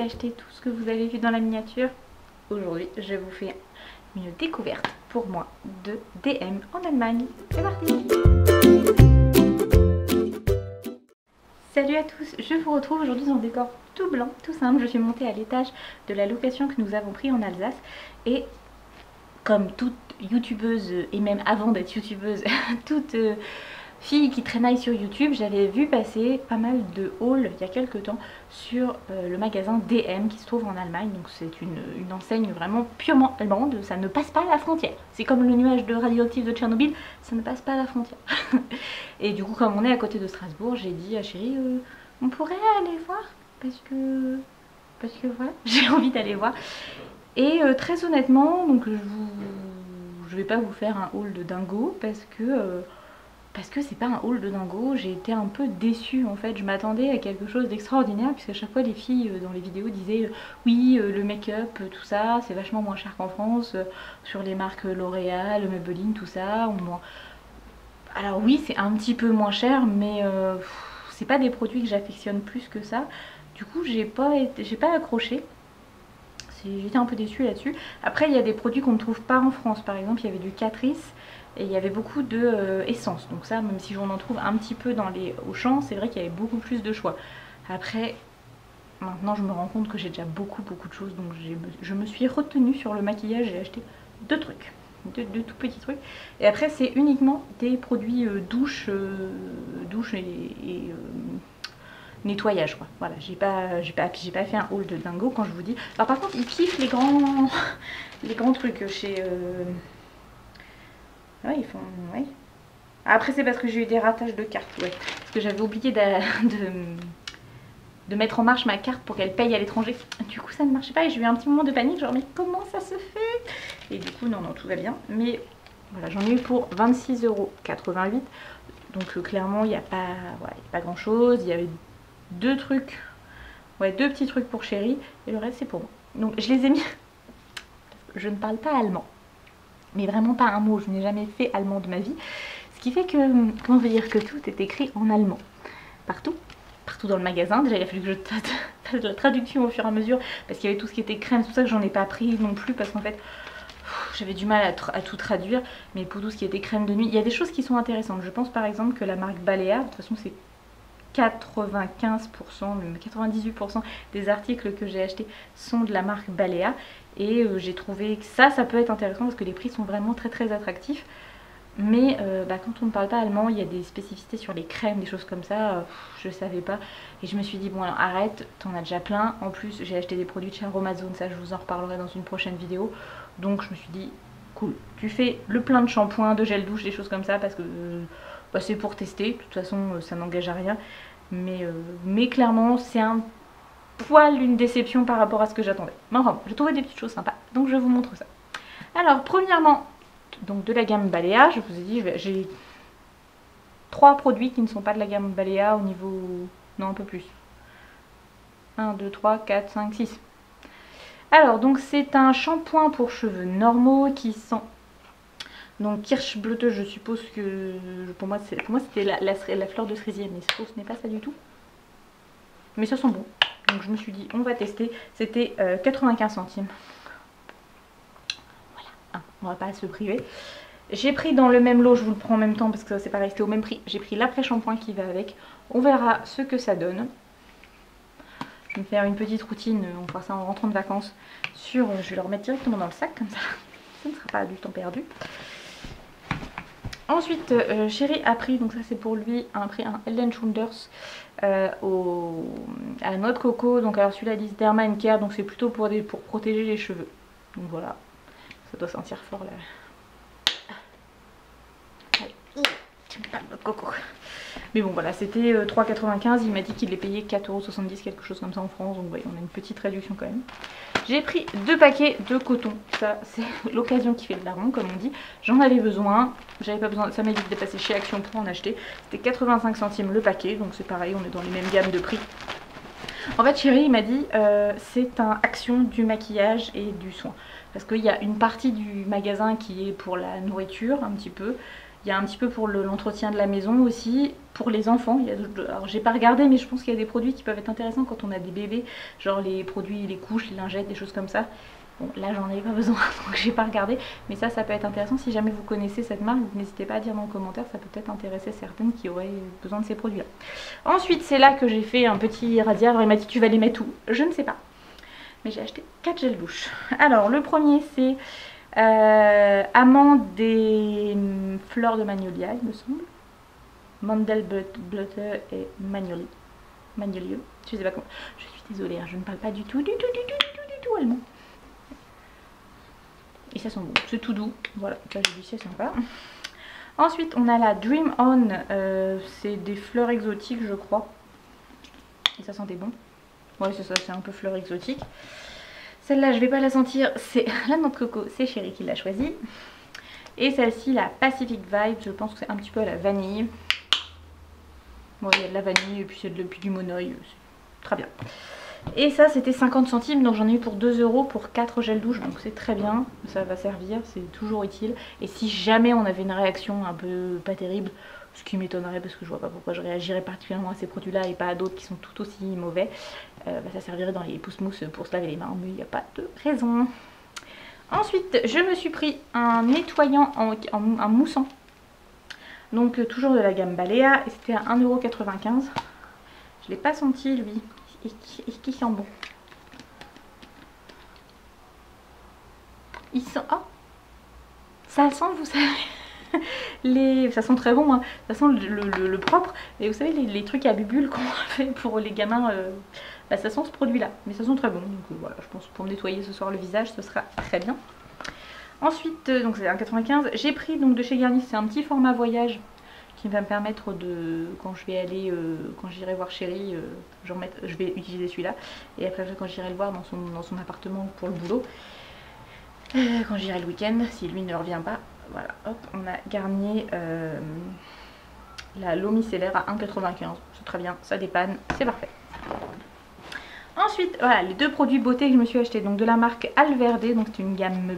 acheté tout ce que vous avez vu dans la miniature. Aujourd'hui, je vous fais une découverte pour moi de DM en Allemagne. C'est parti! Salut à tous, je vous retrouve aujourd'hui dans un décor tout blanc, tout simple. Je suis montée à l'étage de la location que nous avons pris en Alsace et comme toute youtubeuse, et même avant d'être youtubeuse, toute fille qui traînaille sur YouTube, j'avais vu passer pas mal de hauls il y a quelques temps sur le magasin DM qui se trouve en Allemagne. Donc c'est une enseigne vraiment purement allemande, ça ne passe pas la frontière. C'est comme le nuage de radioactif de Tchernobyl, ça ne passe pas la frontière. Et du coup, comme on est à côté de Strasbourg, j'ai dit à chérie, on pourrait aller voir parce que voilà, j'ai envie d'aller voir. Et très honnêtement, donc je vais pas vous faire un haul de dingo parce que c'est pas un haul de dingo. J'ai été un peu déçue en fait. Je m'attendais à quelque chose d'extraordinaire puisque à chaque fois les filles dans les vidéos disaient oui, le make-up, tout ça, c'est vachement moins cher qu'en France, sur les marques L'Oréal, Maybelline, tout ça. Alors oui, c'est un petit peu moins cher, mais c'est pas des produits que j'affectionne plus que ça. Du coup, j'ai pas accroché. J'étais un peu déçue là-dessus. Après, il y a des produits qu'on ne trouve pas en France. Par exemple, il y avait du Catrice et il y avait beaucoup de essence. Donc ça, même si on en trouve un petit peu dans les Auchan, c'est vrai qu'il y avait beaucoup plus de choix. Après, maintenant, je me rends compte que j'ai déjà beaucoup de choses. Donc je me suis retenue sur le maquillage. J'ai acheté deux trucs. Deux tout petits trucs. Et après, c'est uniquement des produits douche et nettoyage quoi. Voilà, j'ai pas fait un haul de dingo quand je vous dis. Alors par contre, ils kiffent les grands trucs chez ouais, ils font ouais. Après c'est parce que j'ai eu des ratages de cartes, ouais. Parce que j'avais oublié de mettre en marche ma carte pour qu'elle paye à l'étranger. Du coup, ça ne marchait pas et j'ai eu un petit moment de panique, genre mais comment ça se fait? Et du coup, non, tout va bien. Mais voilà, j'en ai eu pour 26,88 €. Donc clairement, il n'y a pas grand chose. Il y avait deux trucs, ouais, deux petits trucs pour chérie et le reste c'est pour moi. Donc je les ai mis. Je ne parle pas allemand, mais vraiment pas un mot. Je n'ai jamais fait allemand de ma vie, ce qui fait que, comment on veut dire, que tout est écrit en allemand partout dans le magasin. Déjà il a fallu que je fasse la traduction au fur et à mesure parce qu'il y avait tout ce qui était crème. C'est pour ça que j'en ai pas pris non plus parce qu'en fait j'avais du mal à tout traduire. Mais pour tout ce qui était crème de nuit, il y a des choses qui sont intéressantes. Je pense par exemple que la marque Balea, de toute façon c'est 95%, même 98% des articles que j'ai achetés sont de la marque Balea. Et j'ai trouvé que ça peut être intéressant parce que les prix sont vraiment très attractifs. Mais quand on ne parle pas allemand, il y a des spécificités sur les crèmes, des choses comme ça, je savais pas. Et je me suis dit bon alors arrête, t'en as déjà plein. En plus j'ai acheté des produits de chez Aromazone, ça je vous en reparlerai dans une prochaine vidéo. Donc je me suis dit cool, tu fais le plein de shampoing, de gel douche, des choses comme ça parce que c'est pour tester. De toute façon ça n'engage à rien. Mais clairement c'est un poil une déception par rapport à ce que j'attendais. Mais enfin j'ai trouvé des petites choses sympas, donc je vous montre ça. Alors premièrement, donc de la gamme Balea, je vous ai dit j'ai 3 produits qui ne sont pas de la gamme Balea au niveau... non un peu plus. 1, 2, 3, 4, 5, 6. Alors donc c'est un shampoing pour cheveux normaux qui sent donc Kirschblüte, je suppose que pour moi c'était la fleur de cerisier, mais ce n'est pas ça du tout. Mais ça sent bon. Donc je me suis dit on va tester. C'était 95 centimes. Voilà, hein, on va pas se priver. J'ai pris dans le même lot, je vous le prends en même temps parce que c'est pareil, c'était au même prix. J'ai pris l'après-shampoing qui va avec. On verra ce que ça donne. Je vais me faire une petite routine, on fera ça en rentrant de vacances. Je vais le remettre directement dans le sac comme ça. Ça ne sera pas du temps perdu. Ensuite, chéri a pris, donc ça c'est pour lui, un Hellen Schunders à la noix de coco. Donc alors celui-là dit Derma Care, donc c'est plutôt pour protéger les cheveux. Donc voilà, ça doit sentir fort là. J'aime pas le noix de coco. Mais bon voilà, c'était 3,95 €, il m'a dit qu'il les payait 4,70 €, quelque chose comme ça en France. Donc voyez, on a une petite réduction quand même. J'ai pris 2 paquets de coton, ça c'est l'occasion qui fait le larron comme on dit. J'en avais besoin, j'avais pas besoin, ça m'évite de passer chez Action pour en acheter. C'était 85 centimes le paquet, donc c'est pareil, on est dans les mêmes gammes de prix. En fait chérie il m'a dit c'est un Action du maquillage et du soin. Parce qu'il y a une partie du magasin qui est pour la nourriture un petit peu. Il y a un petit peu pour l'entretien de la maison aussi, pour les enfants. Alors j'ai pas regardé, mais je pense qu'il y a des produits qui peuvent être intéressants quand on a des bébés, genre les produits, les couches, les lingettes, des choses comme ça. Bon, là j'en ai pas besoin, donc j'ai pas regardé, mais ça peut être intéressant. Si jamais vous connaissez cette marque, n'hésitez pas à dire dans les commentaires, ça peut peut-être intéresser certaines qui auraient besoin de ces produits là. Ensuite c'est là que j'ai fait un petit radiaire, il m'a dit tu vas les mettre où? Je ne sais pas, mais j'ai acheté 4 gels douche. Alors le premier c'est amande et fleurs de magnolia, il me semble. Mandel Butter et Magnolieux. Je sais pas comment. Je suis désolée, hein, je ne parle pas du tout allemand. Et ça sent bon, c'est tout doux. Voilà, ça j'ai dit c'est sympa. Ensuite on a la Dream On, c'est des fleurs exotiques je crois. Et ça sentait bon. Ouais c'est ça, c'est un peu fleur exotique. Celle-là je vais pas la sentir, c'est la noix de coco, c'est Chérie qui l'a choisie. Et celle-ci, la Pacific Vibe, je pense que c'est un petit peu à la vanille. Bon, il y a de la vanille et puis il y a du monoï, c'est très bien. Et ça c'était 50 centimes, donc j'en ai eu pour 2 € pour 4 gels douche, donc c'est très bien, ça va servir, c'est toujours utile. Et si jamais on avait une réaction un peu pas terrible, ce qui m'étonnerait parce que je vois pas pourquoi je réagirais particulièrement à ces produits là et pas à d'autres qui sont tout aussi mauvais, ça servirait dans les pousse-mousse pour se laver les mains, mais il n'y a pas de raison. Ensuite je me suis pris un nettoyant en moussant, donc toujours de la gamme Balea, et c'était à 1,95 €. Je l'ai pas senti lui, et qui sent bon. Il sent... Oh, ça sent, vous savez, ça sent très bon, hein. Ça sent le propre. Et vous savez, les trucs à bulles qu'on fait pour les gamins, bah, ça sent ce produit-là. Mais ça sent très bon. Donc voilà, je pense que pour me nettoyer ce soir le visage, ce sera très bien. Ensuite, donc c'est 1,95 €. J'ai pris donc de chez Garnier, c'est un petit format voyage qui va me permettre de, quand je vais aller, quand j'irai voir Chérie, je vais utiliser celui-là. Et après quand j'irai le voir dans son appartement pour le boulot, quand j'irai le week-end, si lui ne revient pas, voilà, hop, on a Garnier la l'eau micellaire à 1,95 €. C'est très bien, ça dépanne, c'est parfait. Ensuite, voilà, les deux produits beauté que je me suis acheté, donc de la marque Alverde, donc c'est une gamme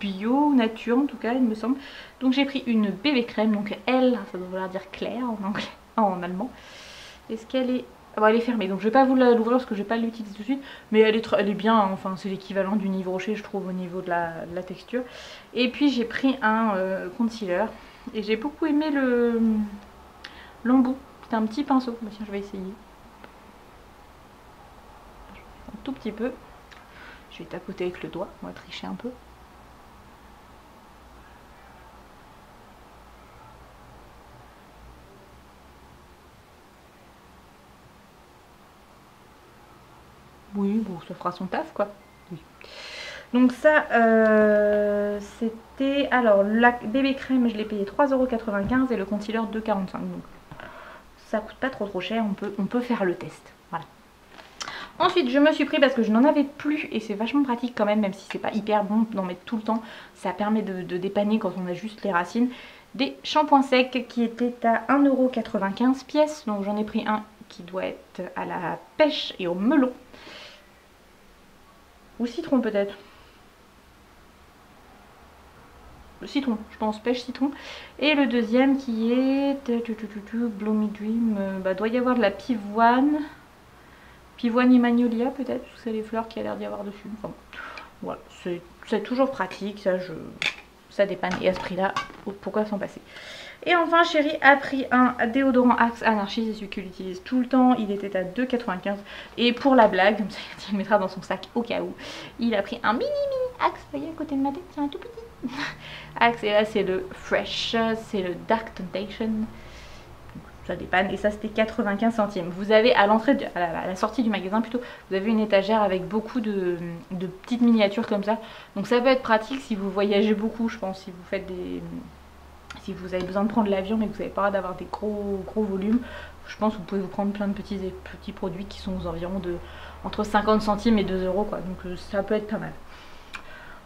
bio, nature en tout cas il me semble. Donc j'ai pris une bébé crème, donc elle, ça doit vouloir dire claire en anglais, en allemand. Est-ce qu'elle est... Ah bon, elle est fermée, donc je vais pas vous l'ouvrir parce que je vais pas l'utiliser tout de suite. Mais elle est bien, hein, enfin c'est l'équivalent du Yves Rocher je trouve au niveau de la texture. Et puis j'ai pris un concealer et j'ai beaucoup aimé l'embout. C'est un petit pinceau, bah, tiens je vais essayer. Un tout petit peu. Je vais tapoter avec le doigt, on va tricher un peu. Oui, bon, ça fera son taf, quoi. Oui. Donc ça, c'était... Alors, la bébé crème, je l'ai payé 3,95 € et le concealer 2,45 €. Donc, ça coûte pas trop cher, on peut faire le test. Voilà. Ensuite, je me suis pris, parce que je n'en avais plus, et c'est vachement pratique quand même si c'est pas hyper bon d'en mettre tout le temps. Ça permet de dépanner quand on a juste les racines. Des shampoings secs qui étaient à 1,95 € pièce. Donc j'en ai pris un qui doit être à la pêche et au melon. Ou citron peut-être. Citron, je pense, pêche citron. Et le deuxième qui est Bloomy Dream, bah, doit y avoir de la pivoine. Pivoine et magnolia peut-être, c'est les fleurs qu'il y a l'air d'y avoir dessus. Enfin, voilà, c'est toujours pratique, ça dépanne. Et à ce prix là, pourquoi s'en passer? Et enfin Chérie a pris un déodorant Axe Anarchy, c'est celui qu'il utilise tout le temps, il était à 2,95 €. Et pour la blague, comme ça il le mettra dans son sac au cas où, il a pris un mini Axe, vous voyez à côté de ma tête, c'est un tout petit Axe. Et là c'est le Fresh, c'est le Dark Temptation. Ça dépanne, et ça c'était 95 centimes. Vous avez à l'entrée, à la sortie du magasin plutôt, vous avez une étagère avec beaucoup de petites miniatures comme ça. Donc ça peut être pratique si vous voyagez beaucoup, je pense, si vous faites si vous avez besoin de prendre l'avion mais que vous n'avez pas d'avoir des gros volumes. Je pense que vous pouvez vous prendre plein de petits produits qui sont aux environs de entre 50 centimes et 2 € quoi. Donc ça peut être pas mal.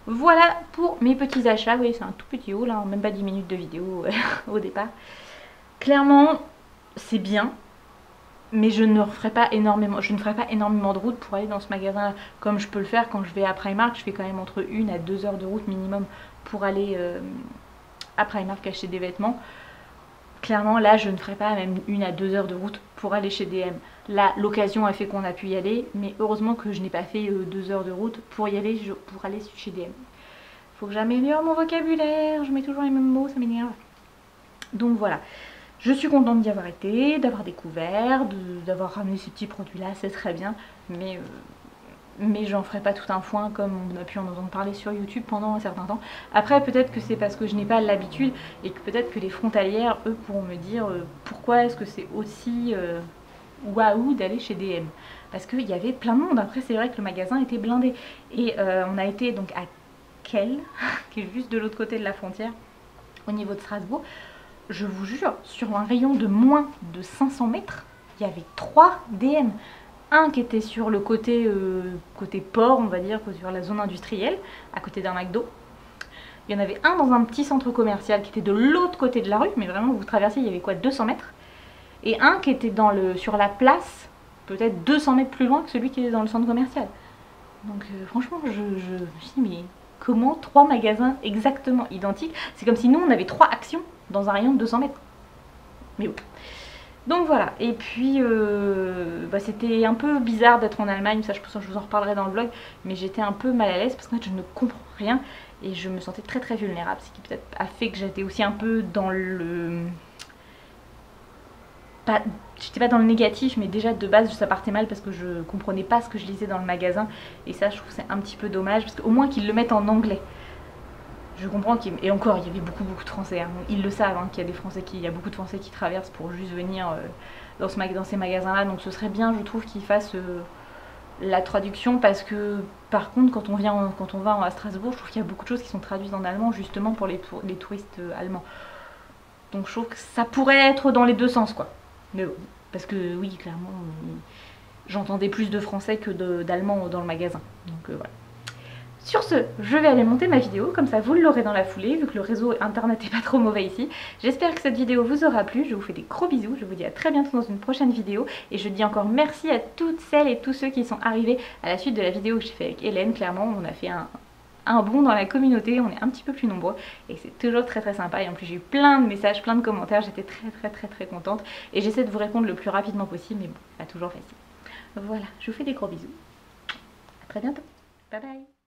Voilà pour mes petits achats. Vous voyez, c'est un tout petit haul, hein, même pas 10 minutes de vidéo au départ. Clairement, c'est bien, mais je ne ferai pas énormément de route pour aller dans ce magasin comme je peux le faire quand je vais à Primark. Je fais quand même entre 1 à 2 heures de route minimum pour aller à Primark acheter des vêtements. Clairement, là, je ne ferai pas même 1 à 2 heures de route pour aller chez DM. Là, l'occasion a fait qu'on a pu y aller, mais heureusement que je n'ai pas fait 2 heures de route pour y aller, pour aller chez DM. Faut que j'améliore mon vocabulaire, je mets toujours les mêmes mots, ça m'énerve. Donc voilà, je suis contente d'y avoir été, d'avoir découvert, d'avoir ramené ces petits produits-là, c'est très bien, mais j'en ferai pas tout un foin comme on a pu en entendre parler sur YouTube pendant un certain temps. Après, peut-être que c'est parce que je n'ai pas l'habitude et que peut-être que les frontalières, eux, pourront me dire pourquoi est-ce que c'est aussi waouh d'aller chez DM. Parce qu'il y avait plein de monde. Après, c'est vrai que le magasin était blindé. Et on a été donc à Kehl, qui est juste de l'autre côté de la frontière, au niveau de Strasbourg. Je vous jure, sur un rayon de moins de 500 mètres, il y avait 3 DM. Un qui était sur le côté, côté port, on va dire, sur la zone industrielle, à côté d'un McDo. Il y en avait un dans un petit centre commercial qui était de l'autre côté de la rue, mais vraiment vous traversiez, il y avait quoi, 200 mètres. Et un qui était sur la place, peut-être 200 mètres plus loin que celui qui est dans le centre commercial. Donc franchement, je me suis dit, mais comment 3 magasins exactement identiques? C'est comme si nous, on avait 3 actions dans un rayon de 200 mètres. Mais bon. Donc voilà, et puis c'était un peu bizarre d'être en Allemagne, ça je vous en reparlerai dans le vlog, mais j'étais un peu mal à l'aise parce que je ne comprends rien et je me sentais très très vulnérable, ce qui peut-être a fait que j'étais aussi un peu dans le... J'étais pas dans le négatif, mais déjà de base ça partait mal parce que je comprenais pas ce que je lisais dans le magasin, et ça je trouve c'est un petit peu dommage, parce qu'au moins qu'ils le mettent en anglais. Je comprends et encore il y avait beaucoup de Français, hein. Ils le savent hein, qu'il y a des Français il y a beaucoup de Français qui traversent pour juste venir dans ces magasins là, donc ce serait bien je trouve qu'ils fassent la traduction, parce que par contre quand on va à Strasbourg, je trouve qu'il y a beaucoup de choses qui sont traduites en allemand justement pour les touristes allemands. Donc je trouve que ça pourrait être dans les deux sens quoi. Mais bon, parce que oui clairement j'entendais plus de français que d'allemand dans le magasin, donc voilà. Sur ce, je vais aller monter ma vidéo, comme ça vous l'aurez dans la foulée, vu que le réseau internet n'est pas trop mauvais ici. J'espère que cette vidéo vous aura plu, je vous fais des gros bisous, je vous dis à très bientôt dans une prochaine vidéo, et je dis encore merci à toutes celles et tous ceux qui sont arrivés à la suite de la vidéo que j'ai fait avec Hélène. Clairement, on a fait un bond dans la communauté, on est un petit peu plus nombreux, et c'est toujours très très sympa, et en plus j'ai eu plein de messages, plein de commentaires, j'étais très contente, et j'essaie de vous répondre le plus rapidement possible, mais bon, pas toujours facile. Voilà, je vous fais des gros bisous, à très bientôt, bye bye.